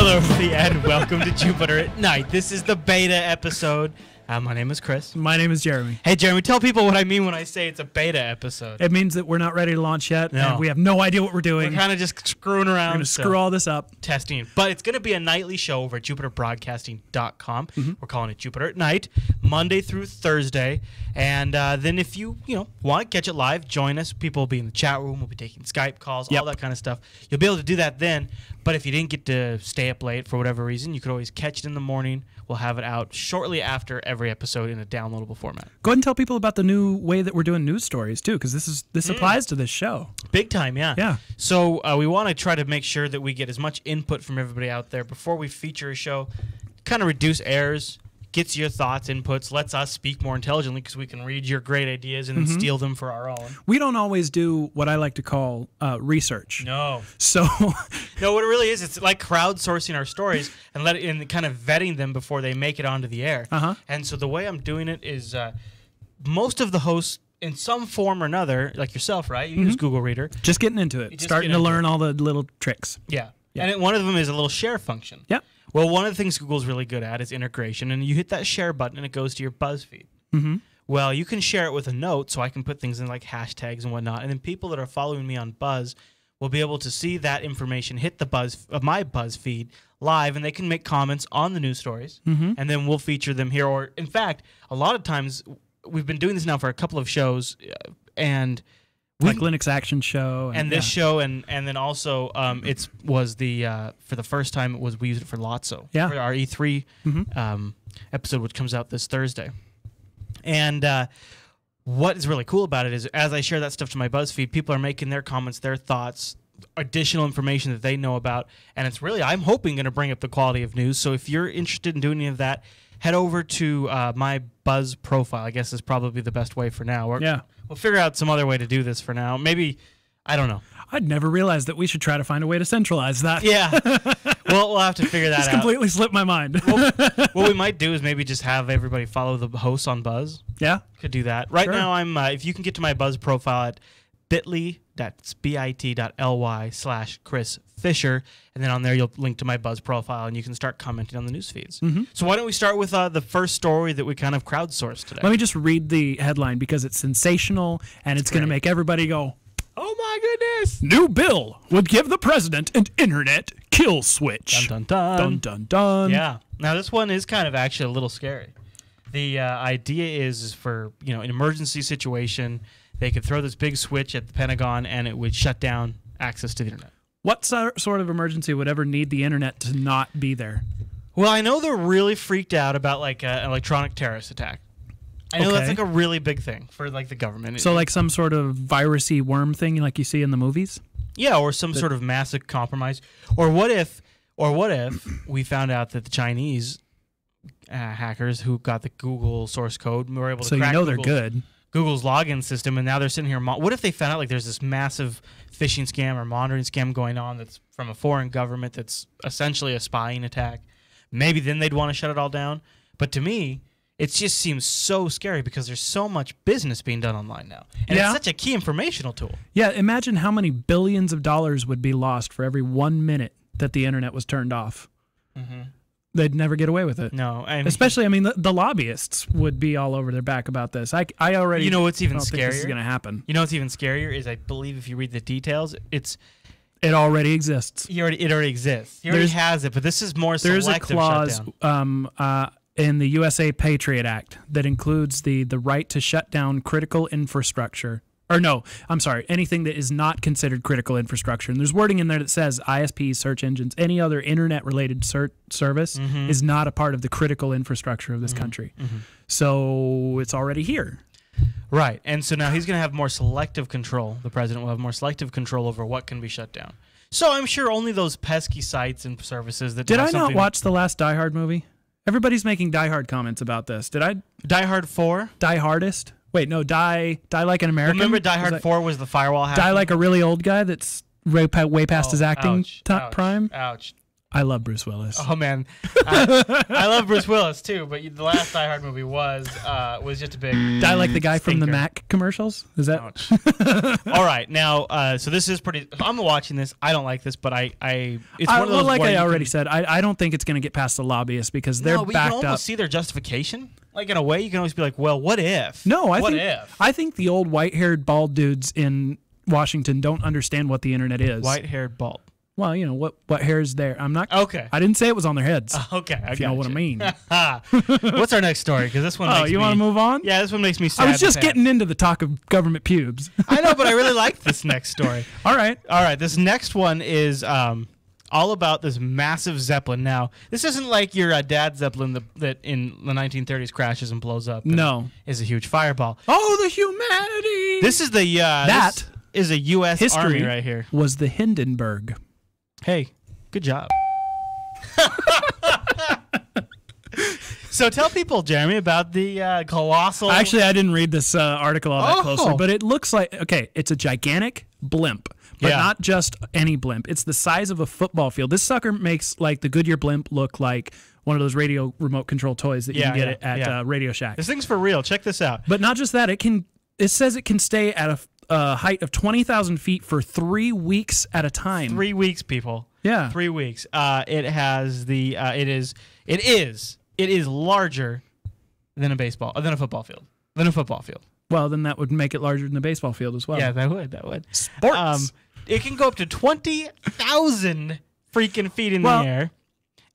Hello, everybody, and welcome to Jupiter Nite. This is the beta episode. My name is Chris. My name is Jeremy. Hey, Jeremy, tell people what I mean when I say it's a beta episode. It means that we're not ready to launch yet, and we have no idea what we're doing. We're kind of just screwing around. We're going to screw all this up. Testing. But it's going to be a nightly show over at jupiterbroadcasting.com. We're calling it Jupiter Nite, Monday through Thursday. And then if you want to catch it live, join us. People will be in the chat room. We'll be taking Skype calls, all that kind of stuff. You'll be able to do that then. But if you didn't get to stay up late for whatever reason, you could always catch it in the morning. We'll have it out shortly after every episode in a downloadable format. Go ahead and tell people about the new way that we're doing news stories, too, because this applies to this show. Big time, yeah. Yeah. So we want to try to make sure that we get as much input from everybody out there before we feature a show, kind of reduce errors, gets your thoughts, inputs, lets us speak more intelligently because we can read your great ideas and then steal them for our own. We don't always do what I like to call research. No. So no, what it really is, it's like crowdsourcing our stories and kind of vetting them before they make it onto the air. And so the way I'm doing it is most of the hosts, in some form or another, like yourself, right? You use Google Reader. Just getting into it. Starting to learn all the little tricks. Yeah. And one of them is a little share function. Yep. Well, one of the things Google's really good at is integration, and you hit that share button and it goes to your BuzzFeed. Well, you can share it with a note, so I can put things in like hashtags and whatnot, and then people that are following me on Buzz will be able to see that information hit the my BuzzFeed live, and they can make comments on the news stories, and then we'll feature them here. Or, in fact, a lot of times we've been doing this now for a couple of shows, and like Linux Action Show and this show, and then also it was the for the first time we used it for Lotso, for our E3 episode, which comes out this Thursday. And what is really cool about it is as I share that stuff to my BuzzFeed, people are making their comments, their thoughts, additional information that they know about, and it's really, I'm hoping, going to bring up the quality of news. So if you're interested in doing any of that, head over to my Buzz profile. I guess is probably the best way for now. We'll figure out some other way to do this for now. Maybe, I don't know. I'd never realized that we should try to find a way to centralize that. Yeah. Well, we'll have to figure that out. It's completely slipped my mind. What we might do is maybe just have everybody follow the hosts on Buzz. Yeah. Could do that. Right now, I'm if you can get to my Buzz profile at bit.ly, that's bit.ly/Chris Fisher, and then on there you'll link to my Buzz profile, and you can start commenting on the news feeds. So why don't we start with the first story that we kind of crowdsourced today? Let me just read the headline because it's sensational, and it's going to make everybody go, "Oh my goodness!" New bill would give the president an internet kill switch. Dun dun dun. Dun dun dun. Yeah. Now this one is kind of actually a little scary. The idea is for an emergency situation, they could throw this big switch at the Pentagon and it would shut down access to the internet. What sort of emergency would ever need the internet to not be there? Well, I know they're really freaked out about like an electronic terrorist attack. I know that's like a really big thing for like the government. So like some sort of virusy worm thing like you see in the movies? Yeah, or some sort of massive compromise. Or what if we found out that the Chinese hackers who got the Google source code were able to crack they're good. Google's login system, and now they're sitting here. What if they found out like there's this massive phishing scam or monitoring scam going on that's from a foreign government that's essentially a spying attack? Maybe then they'd want to shut it all down. But to me, it just seems so scary because there's so much business being done online now. And it's such a key informational tool. Yeah, imagine how many billions of dollars would be lost for every 1 minute that the internet was turned off. They'd never get away with it. No. Especially, the lobbyists would be all over their back about this. I already You know what's even don't think scarier? This is going to happen. You know what's even scarier is I believe if you read the details, it already exists. It already exists. He already has it, but this is more selective There's a clause in the USA Patriot Act that includes the right to shut down critical infrastructure. Or no, I'm sorry, anything that is not considered critical infrastructure. And there's wording in there that says ISPs, search engines, any other internet-related service is not a part of the critical infrastructure of this country. So it's already here. Right. And so now he's going to have more selective control. The president will have more selective control over what can be shut down. So I'm sure only those pesky sites and services that Did I not watch the last Die Hard movie? Everybody's making Die Hard comments about this. Did I? Die Hard 4? Die Hardest? Wait, no, die like an American. Remember Die Hard 4 was the firewall hack? Die like a really old guy that's way past his acting prime? Ouch. I love Bruce Willis. Oh man, I love Bruce Willis too. But the last Die Hard movie was just a big. I like the guy stinker. from the Mac commercials. Is that? All right, now so this is pretty. I'm watching this. I don't like this, but it's one of those. Like I already said, I don't think it's going to get past the lobbyists because they're but backed you can almost up. see their justification. Like in a way, you can always be like, well, what if? No, I think the old white-haired bald dudes in Washington don't understand what the internet is. White-haired bald. Well, you know what hair is there. I'm not. Okay. I didn't say it was on their heads. Okay, if you know what I mean. What's our next story? Because this one. Oh, you want to move on? Yeah, this one makes me sad. I was just getting into the talk of government pubes. I know, but I really like this next story. All right. This next one is all about this massive Zeppelin. Now, this isn't like your dad's Zeppelin that in the 1930s crashes and blows up. No, is a huge fireball. Oh, the humanity! This is the that is a U.S. history Army right here. Was the Hindenburg? Hey, good job. So tell people, Jeremy, about the colossal. Actually, I didn't read this article all that closely, but it looks like it's a gigantic blimp. But not just any blimp. It's the size of a football field. This sucker makes like the Goodyear blimp look like one of those radio remote control toys that you can get at Radio Shack. This thing's for real. Check this out. But not just that. It says it can stay at a height of 20,000 feet for 3 weeks at a time. 3 weeks, people. Yeah. 3 weeks. It has the. It is larger than a football field. Well, then that would make it larger than the baseball field as well. Yeah, that would. Sports. It can go up to 20,000 freaking feet in the air,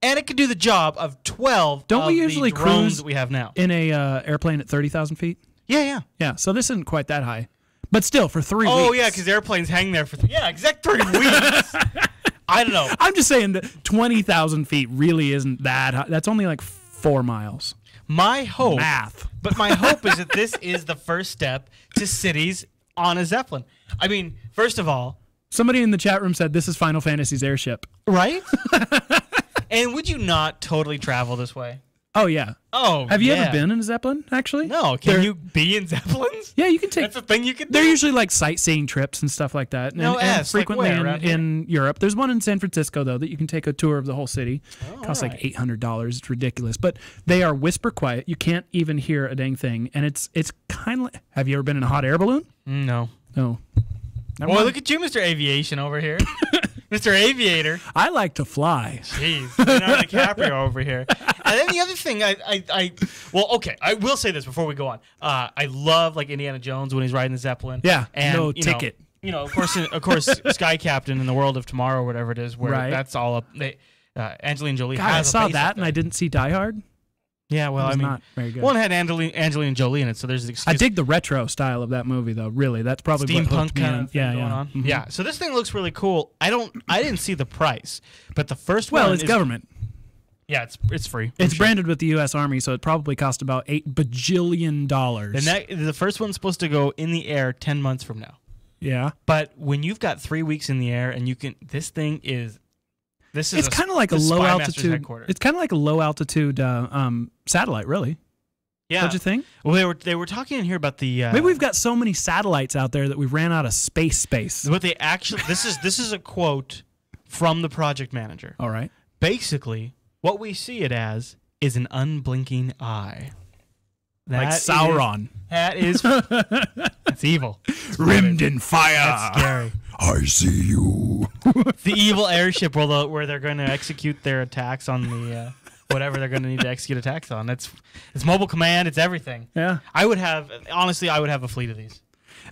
and it can do the job of 12. Don't we usually the drones cruise that we have now in a airplane at 30,000 feet? Yeah. So this isn't quite that high, but still for 3 weeks. Oh yeah, because airplanes hang there for 3 weeks. I don't know. I'm just saying that 20,000 feet really isn't that high. That's only like 4 miles. My hope, but my hope is that this is the first step to cities on a Zeppelin. I mean, first of all. Somebody in the chat room said this is Final Fantasy's airship. Right? And would you not totally travel this way? Oh, yeah. Oh, have you ever been in a Zeppelin, actually? No. Can you be in Zeppelins? Yeah, you can take. That's a thing you can do? They're usually like sightseeing trips and stuff like that. And frequently in Europe. There's one in San Francisco, though, that you can take a tour of the whole city. It costs like $800. It's ridiculous. But they are whisper quiet. You can't even hear a dang thing. And it's kind of like. Have you ever been in a hot air balloon? No. Well, look at you, Mr. Aviation over here. Mr. Aviator. I like to fly. Jeez. Leonardo DiCaprio over here. And then the other thing, I will say this before we go on. I love like Indiana Jones when he's riding the Zeppelin. Yeah, and, no ticket. Of course, Sky Captain in the World of Tomorrow, or whatever it is, where that's all up. Angelina Jolie has I saw face that, and I didn't see Die Hard. Yeah, well, not very good. One had Angelina Jolie in it, so there's an excuse. I dig the retro style of that movie, though. Really, that's probably steampunk kind of thing going on. Mm-hmm. Yeah, so this thing looks really cool. I didn't see the price, but the first one. Well, it's government. Yeah, it's free. It's branded with the U.S. Army, so it probably cost about $8 bajillion. The first one's supposed to go in the air 10 months from now. Yeah, but when you've got 3 weeks in the air and this thing is. It's kind of like a low altitude. It's kind of like a low altitude satellite, really. Yeah, don't you think? Well, they were talking in here about the. Maybe we've got so many satellites out there that we ran out of space. What they actually this is a quote from the project manager. All right. Basically, what we see it as is an unblinking eye. Like Sauron. That is. It's evil. Rimmed in fire. That's scary. I see you. The evil airship where they're going to execute their attacks on the whatever they're going to need to execute attacks on. It's mobile command. It's everything. Yeah. I would have a fleet of these.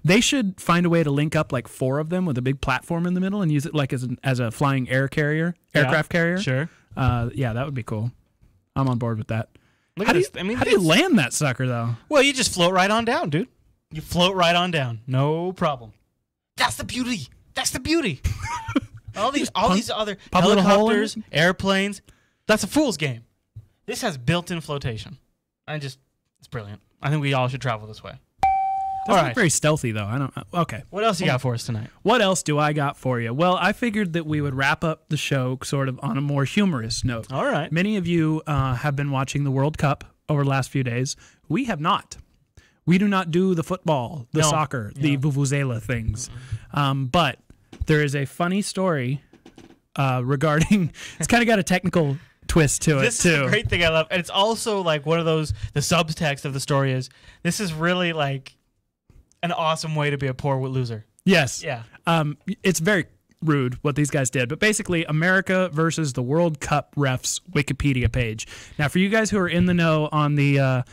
They should find a way to link up like 4 of them with a big platform in the middle and use it like as a flying aircraft carrier. Sure. Yeah, that would be cool. I'm on board with that. Look at this. How do you land that sucker though? Well, you just float right on down, dude. You float right on down. No problem. That's the beauty. all these other helicopters, airplanes. That's a fool's game. This has built-in flotation. It's brilliant. I think we all should travel this way. That's not very stealthy though. Okay. What else you got for us tonight? What else do I got for you? Well, I figured that we would wrap up the show sort of on a more humorous note. All right. Many of you have been watching the World Cup over the last few days. We have not. We do not do the football, the soccer, the vuvuzela things. But there is a funny story regarding. It's kind of got a technical twist to it, this too. This is a great thing I love. And it's also like one of those, the subtext of the story is, this is really like an awesome way to be a poor loser. Yes. Yeah. It's very rude what these guys did, but basically America versus the World Cup refs Wikipedia page. Now, for you guys who are in the know on the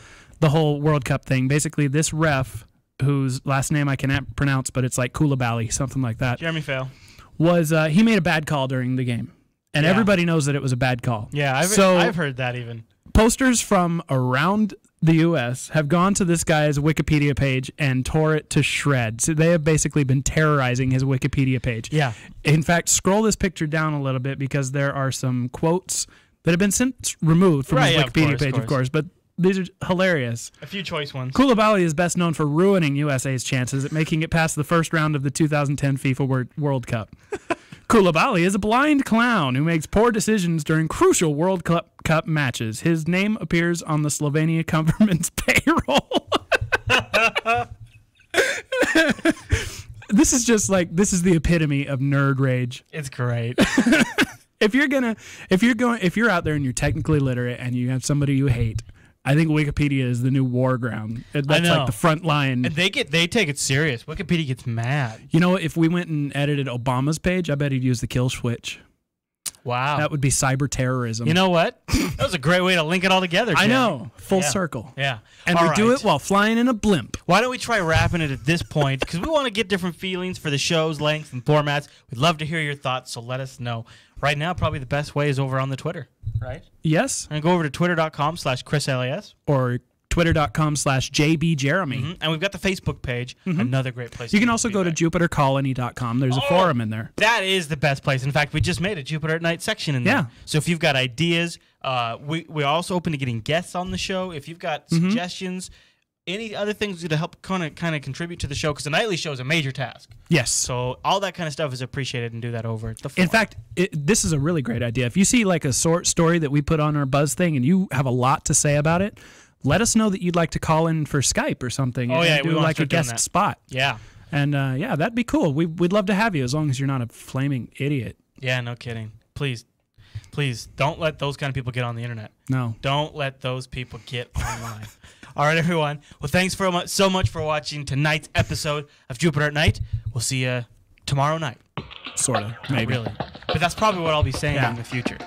whole World Cup thing, basically this ref, whose last name I cannot pronounce, but it's like Koulibaly, something like that. Jeremy Fail. Was he made a bad call during the game, and everybody knows that it was a bad call. Yeah, I've heard that even. Posters from around the U.S. have gone to this guy's Wikipedia page and tore it to shreds. So they have basically been terrorizing his Wikipedia page. Yeah. In fact, scroll this picture down a little bit because there are some quotes that have been since removed from his Wikipedia page, of course, but these are hilarious. A few choice ones. Koulibaly is best known for ruining USA's chances at making it past the first round of the 2010 FIFA World Cup. Koulibaly is a blind clown who makes poor decisions during crucial World Cup matches. His name appears on the Slovenia government's payroll. This is just like, this is the epitome of nerd rage. It's great. If you're out there and you're technically literate and you have somebody you hate, I think Wikipedia is the new war ground. That's like the front line. And they take it serious. Wikipedia gets mad. You know, if we went and edited Obama's page, I bet he'd use the kill switch. Wow. That would be cyber terrorism. You know what? That was a great way to link it all together, Jim. I know. Full circle. Yeah. And we do it while flying in a blimp. Why don't we try wrapping it at this point? Because we want to get different feelings for the show's length and formats. We'd love to hear your thoughts, so let us know. Right now, probably the best way is over on the Twitter, right? Yes. And go over to twitter.com/ChrisLAS. Or twitter.com/JBJeremy. Mm-hmm. And we've got the Facebook page, another great place. You can also go to JupiterColony.com. There's a forum in there. That is the best place. In fact, we just made a Jupiter Nite section in there. Yeah. So if you've got ideas, we're also open to getting guests on the show. If you've got suggestions, any other things to help kind of contribute to the show, because the nightly show is a major task. Yes. So all that kind of stuff is appreciated, and do that over at the forum. In fact, this is a really great idea. If you see like a story that we put on our Buzz thing and you have a lot to say about it, let us know that you'd like to call in for Skype or something. Oh, and do like a guest spot. Yeah. And yeah, that'd be cool. We'd love to have you as long as you're not a flaming idiot. Yeah, no kidding. Please don't let those kind of people get on the internet. No. Don't let those people get online. All right, everyone. Well, thanks so much for watching tonight's episode of Jupiter Nite. We'll see you tomorrow night. Sort of. Maybe. Not really. But that's probably what I'll be saying in the future.